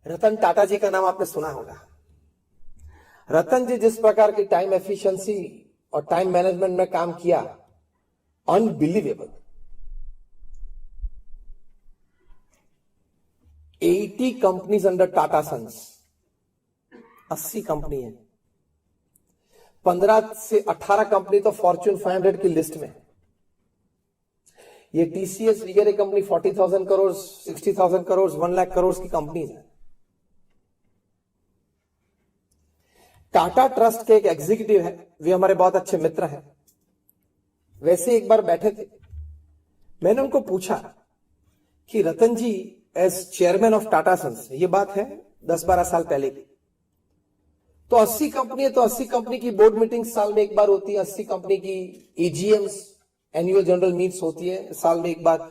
रतन टाटा जी का नाम आपने सुना होगा। रतन जी जिस प्रकार की टाइम एफिशिएंसी और टाइम मैनेजमेंट में काम किया, unbelievable. 80 companies under Tata Sons, 80 company है, 15 से 18 कंपनी तो फॉर्च्यून 500 की लिस्ट में। ये टीसीएस वगैरह कंपनी 40,000 करोड़, 60,000 करोड़, 1 लाख करोड़ की कंपनी है। टाटा ट्रस्ट के एक एग्जीक्यूटिव है, वे हमारे बहुत अच्छे मित्र हैं। वैसे एक बार बैठे थे, मैंने उनको पूछा कि Ratan ji as chairman of Tata sons, ये बात है 10-12 साल पहले की, तो 80 कंपनी है, तो 80 कंपनी की बोर्ड मीटिंग साल में एक बार होती है, 80 कंपनी की एजीएम्स, एनुअल जनरल मीट्स होती है साल में एक बार,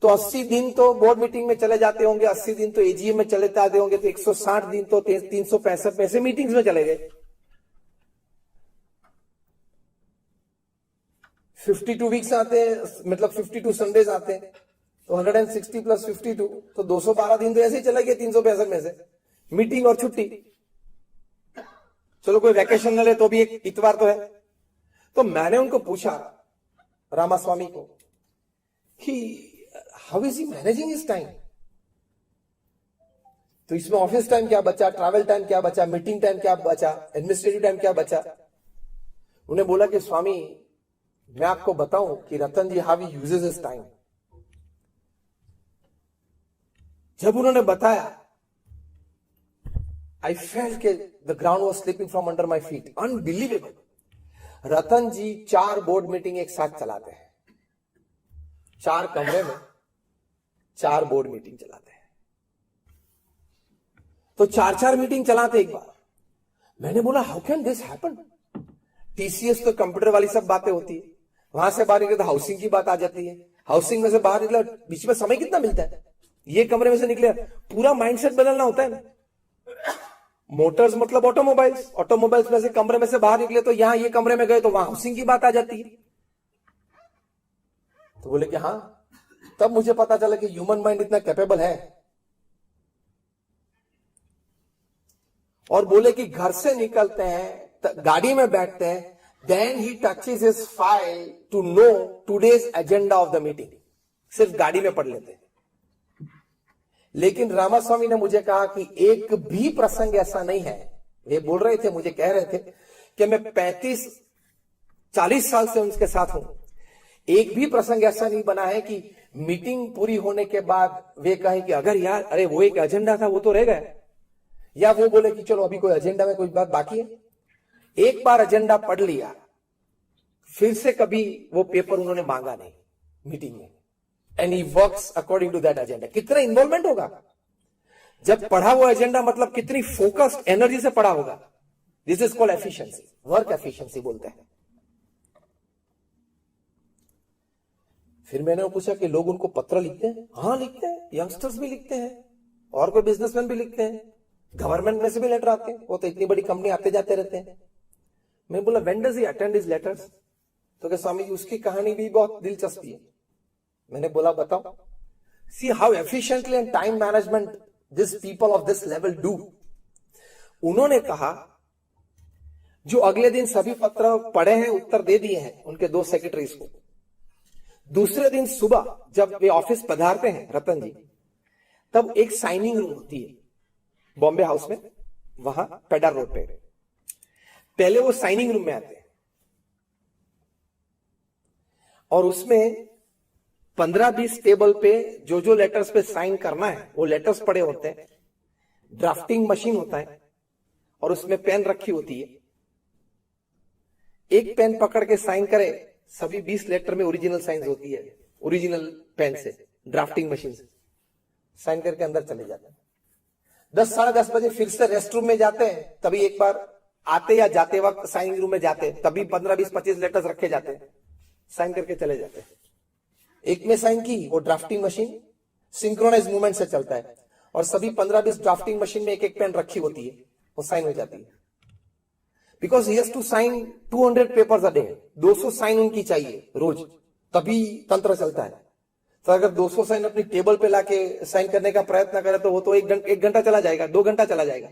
तो 80 दिन तो बोर्ड मीटिंग में चले जाते होंगे, 80 दिन तो एजीएम में चले जाते होंगे, तो 160 दिन तो 365 पैसे मीटिंग्स में चले गए। 52 वीक्स आते हैं, मतलब 52 संडेज आते हैं, तो 160 प्लस 52 तो 212 दिन तो ऐसे ही चले गए 365 में से, मीटिंग और छुट्टी। चलो कोई वैकेशन न ले तो भी एक इतवार तो है। तो मैंने उनको पूछा, रामास्वामी को, कि how is he managing his time. तो इसमें ऑफिस टाइम क्या बचा, ट्रैवल टाइम क्या बचा, मीटिंग टाइम क्या बचा, एडमिनिस्ट्रेटिव टाइम क्या बचा। उन्हें बोला कि स्वामी मैं आपको बताऊं कि Ratan ji how he uses his time. जब उन्होंने बताया, आई फेल्ट के the ground was slipping from under my feet, unbelievable. Ratan ji 4 board meeting एक साथ चलाते हैं, 4 कमरे में 4 बोर्ड मीटिंग चलाते हैं, तो 4-4 मीटिंग चलाते एक बार। मैंने बोला how can this happen. TCS तो कंप्यूटर वाली सब बातें होती है, वहां से बाहर निकले तो हाउसिंग की बात आ जाती है, हाउसिंग में से बाहर निकला बीच में समय कितना मिलता है, ये कमरे में से निकले पूरा माइंडसेट बदलना होता है ना। मोटर्स मतलब ऑटोमोबाइल्स, ऑटोमोबाइल्स में से कमरे में से बाहर निकले तो यहां ये कमरे में गए तो वहां हाउसिंग की बात आ जाती है। तो बोले कि हाँ, तब मुझे पता चला कि ह्यूमन माइंड इतना कैपेबल है। और बोले कि घर से निकलते हैं, गाड़ी में बैठते हैं, then he touches his file to know today's agenda of the meeting, सिर्फ गाड़ी में पढ़ लेते हैं। लेकिन रामास्वामी ने मुझे कहा कि एक भी प्रसंग ऐसा नहीं है, वे बोल रहे थे, मुझे कह रहे थे कि मैं 35-40 साल से उनके साथ हूं, एक भी प्रसंग ऐसा नहीं बना है कि मीटिंग पूरी होने के बाद वे कहे कि अगर यार अरे वो एक एजेंडा था वो तो रह गया, या वो बोले कि चलो अभी कोई एजेंडा में कोई बात बाकी है। एक बार एजेंडा पढ़ लिया, फिर से कभी वो पेपर उन्होंने मांगा नहीं मीटिंग में, and he works according to that agenda. कितना इन्वॉल्वमेंट होगा जब पढ़ा हुआ एजेंडा, मतलब कितनी फोकस्ड एनर्जी से पढ़ा होगा। This is called efficiency, work efficiency बोलते हैं। फिर मैंने पूछा कि लोग उनको पत्र लिखते हैं? हाँ लिखते हैं, यंगस्टर्स भी लिखते हैं और कोई बिजनेसमैन भी लिखते हैं, गवर्नमेंट में से भी लेटर आते हैं, वो तो इतनी बड़ी कंपनी आते जाते रहते हैं। मैं बोला when does he attend his letters? तो क्या स्वामी जी उसकी कहानी भी बहुत दिलचस्प है। मैंने बोला बताओ। See how efficiently and time management this people of this level do. उन्होंने कहा जो अगले दिन सभी पत्र पढ़े हैं, उत्तर दे दिए हैं उनके 2 सेक्रेटरीज को, दूसरे दिन सुबह जब वे ऑफिस पधारते हैं रतन जी, तब एक साइनिंग रूम होती है बॉम्बे हाउस में, वहां पेडर रोड पे। पहले वो साइनिंग रूम में आते हैं और उसमें 15-20 टेबल पे जो जो लेटर्स पे साइन करना है वो लेटर्स पड़े होते हैं, ड्राफ्टिंग मशीन होता है और उसमें पेन रखी होती है। एक पेन पकड़ के साइन करे, सभी 20 लेटर में ओरिजिनल साइन होती है, ओरिजिनल पेन से, ड्राफ्टिंग मशीन से साइन करके अंदर चले जाते हैं। 10-10:30 बजे फिर से रेस्ट रूम में जाते हैं, तभी एक बार आते या जाते वक्त साइनिंग रूम में जाते हैं, तभी 15-20-25 लेटर्स रखे जाते हैं, साइन करके चले जाते हैं। एक में साइन की, वो ड्राफ्टिंग मशीन सिंक्रोनाइज मूवमेंट से चलता है और सभी 15-20 ड्राफ्टिंग मशीन में एक पेन रखी होती है, वो साइन हो जाती है। Because he has to sign 200 papers a day, 200 sign उनकी चाहिए रोज, तभी तंत्र चलता है। तो अगर 200 साइन अपनी टेबल पे लाके साइन करने का प्रयत्न करे तो वो तो एक घंटा चला जाएगा, 2 घंटा चला जाएगा।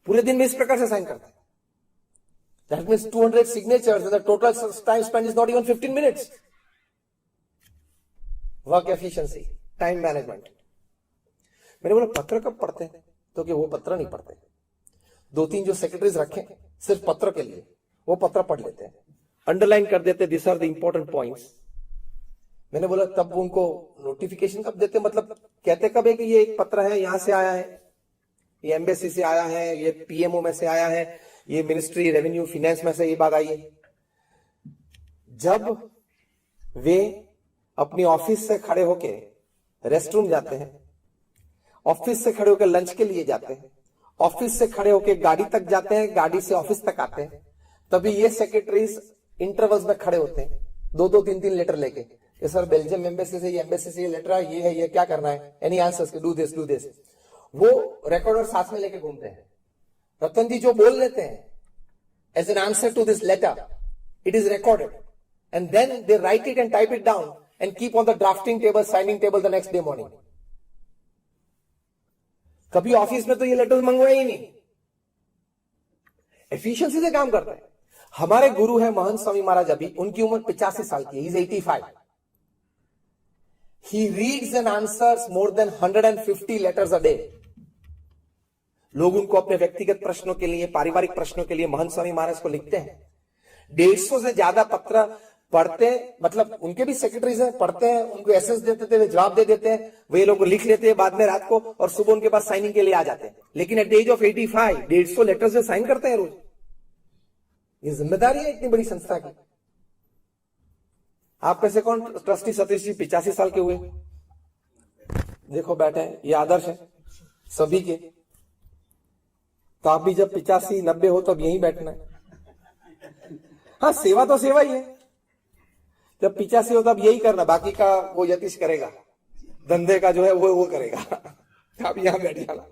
पूरे दिन में इस प्रकार से साइन करता है। That means 200 signatures and the total time spend is not even 15 minutes. Work efficiency, time management. मैंने बोला पत्र कब पढ़ते हैं, तो कि वो पत्र नहीं पढ़ते। 2-3 जो सेक्रेटरीज रखे सिर्फ पत्र के लिए, वो पत्र पढ़ लेते हैं, अंडरलाइन कर देते, this are the important points. मैंने बोला तब उनको नोटिफिकेशन कब देते, मतलब कहते कब है कि ये एक पत्र है, यहां से आया है, ये एम्बेसी से आया है, ये पीएमओ में से आया है, ये मिनिस्ट्री रेवेन्यू फाइनेंस में से ये बात आई है। जब वे अपनी ऑफिस से खड़े होके रेस्ट रूम जाते हैं, ऑफिस से खड़े होकर लंच के लिए जाते हैं, ऑफिस से खड़े होकर गाड़ी तक जाते हैं, गाड़ी से ऑफिस तक आते हैं, तभी ये सेक्रेटरीज इंटरवल्स में खड़े होते हैं 2-2, 3-3 लेटर लेके, कि सर बेल्जियम एम्बेसी से ये लेटर है, ये है, ये क्या करना है, any answers, do this do this. वो रिकॉर्डर साथ में लेके घूमते हैं। रतन जी जो बोल लेते हैं as an answer to this letter, it is recorded and then they write it and type it down and keep on the drafting table, signing table the next day morning. कभी ऑफिस में तो ये letters मंगवाए ही नहीं, efficiency से काम करते हैं। हमारे गुरु है महंत स्वामी महाराज, अभी उनकी उम्र 85 साल की है, he is 85। He reads and answers more than 150 letters a day. लोग उनको अपने व्यक्तिगत प्रश्नों के लिए, पारिवारिक प्रश्नों के लिए महंत स्वामी महाराज को लिखते हैं। 150 से ज्यादा पत्र पढ़ते, मतलब उनके भी सेक्रेटरीज हैं, पढ़ते हैं, उनको एसएस देते थे, वे जवाब दे देते हैं, वे लोग लिख लेते हैं बाद में रात को, और सुबह उनके पास साइनिंग के लिए आ जाते हैं। लेकिन at the age of 85 150 letters से साइन करते हैं रोज। ये जिम्मेदारी है इतनी बड़ी संस्था की। आप में से कौन ट्रस्टी सतीश जी 85 साल के हुए? देखो बैठे हैं, ये आदर्श है सभी के। तो आप भी जब 85-90 हो तब यहीं बैठना है। हाँ, सेवा तो सेवा ही है। जब 85 हो तब यही करना, बाकी का वो यतीश करेगा, धंधे का जो है वो करेगा। आप यहां बैठ जाना।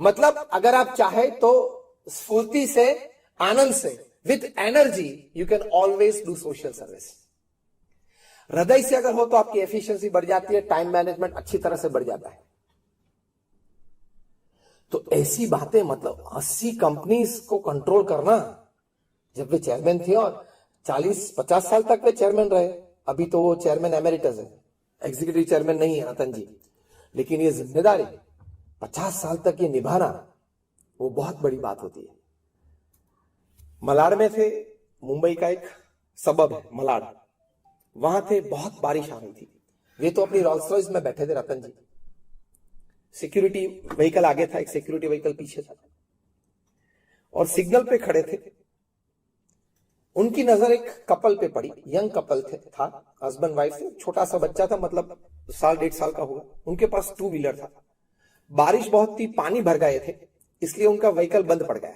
मतलब अगर आप चाहे तो स्फूर्ति से, आनंद से, with energy you can always do social service. हृदय से अगर हो तो आपकी एफिशिएंसी बढ़ जाती है, टाइम मैनेजमेंट अच्छी तरह से बढ़ जाता है। तो ऐसी बातें, मतलब 80 कंपनीज को कंट्रोल करना, जब वे चेयरमैन थे और 40-50 साल तक वे चेयरमैन रहे। अभी तो वो चेयरमैन एमेरिटस है, एग्जीक्यूटिव चेयरमैन नहीं है रतन जी, लेकिन ये जिम्मेदारी 50 साल तक ये निभाना, वो बहुत बड़ी बात होती है। मलाड में थे, मुंबई का एक सबब है मलाड, वहां थे, बहुत बारिश आ रही थी। वे तो अपनी रोल्स रॉयस में बैठे थे रतन जी, सिक्योरिटी व्हीकल आगे था, एक सिक्योरिटी व्हीकल पीछे था, और सिग्नल पे खड़े थे। उनकी नजर एक कपल पे पड़ी, यंग कपल था, हस्बैंड वाइफ थे, छोटा सा बच्चा था, मतलब 1.5 साल का होगा। उनके पास 2 व्हीलर था। बारिश बहुत थी, पानी भर गए थे, इसलिए उनका व्हीकल बंद पड़ गया।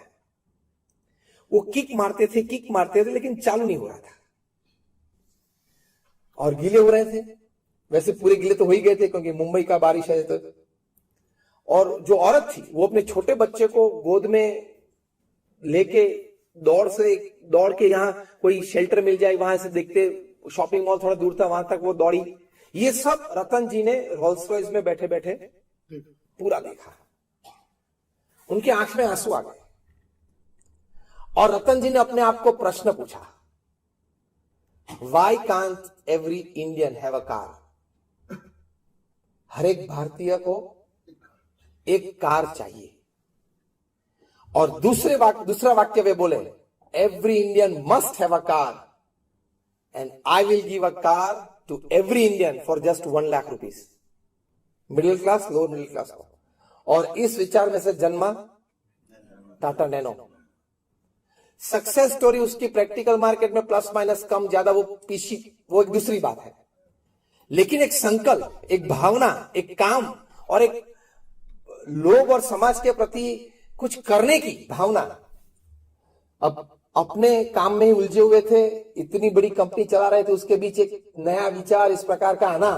वो किक मारते थे, लेकिन चालू नहीं हो रहा था, और गीले हो रहे थे। वैसे पूरे गीले तो हो ही गए थे क्योंकि मुंबई का बारिश है तो। और जो औरत थी वो अपने छोटे बच्चे को गोद में लेके दौड़ के, यहां कोई शेल्टर मिल जाए वहां से देखते, शॉपिंग मॉल थोड़ा दूर था, वहां तक वो दौड़ी। ये सब रतन जी ने रोल्स रॉयस में बैठे बैठे पूरा देखा। उनके आंख में आंसू आ गए, और रतन जी ने अपने आप को प्रश्न पूछा, Why can't every Indian have a car? हर एक भारतीय को एक कार चाहिए। और दूसरा वाक्य वे बोले, Every Indian must have a car and I will give a car to every Indian for just 1 lakh rupees. Middle class, lower middle class को। और इस विचार में से जन्मा टाटा नैनो। सक्सेस स्टोरी उसकी प्रैक्टिकल मार्केट में प्लस माइनस कम ज्यादा वो एक दूसरी बात है, लेकिन एक संकल्प, एक भावना, एक काम और एक लोग और समाज के प्रति कुछ करने की भावना। अब अपने काम में ही उलझे हुए थे, इतनी बड़ी कंपनी चला रहे थे, उसके बीच एक नया विचार इस प्रकार का आना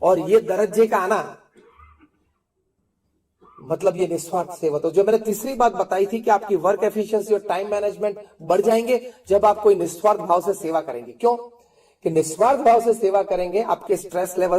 और ये दर्जे का आना, मतलब ये निस्वार्थ सेवा। तो जो मैंने तीसरी बात बताई थी कि आपकी वर्क एफिशिएंसी और टाइम मैनेजमेंट बढ़ जाएंगे जब आप कोई निस्वार्थ भाव से सेवा करेंगे। क्यों? कि निस्वार्थ भाव से सेवा करेंगे, आपके स्ट्रेस लेवल